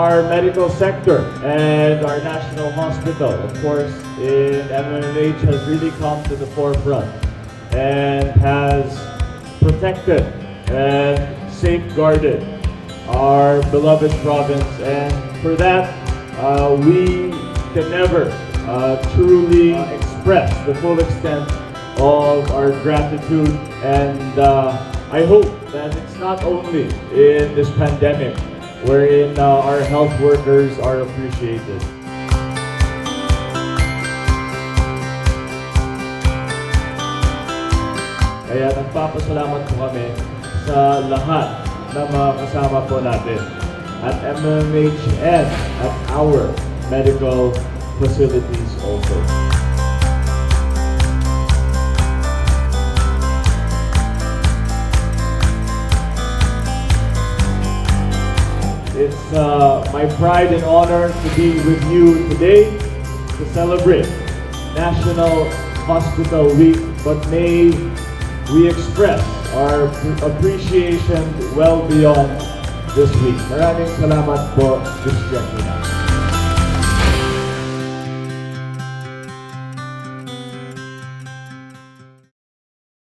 our medical sector and our national hospital, of course, in MMMH has really come to the forefront and has protected and safeguarded our beloved province. And for that, we can never truly express the full extent of our gratitude. And I hope that it's not only in this pandemic wherein our health workers are appreciated. Kaya nagpapasalamat po kami sa lahat ng mga kasama po natin at MMMH and at our medical facilities also. It's my pride and honor to be with you today to celebrate National Hospital Week, but may we express our appreciation well beyond this week. Maraming salamat po, Ms. Jacqueline.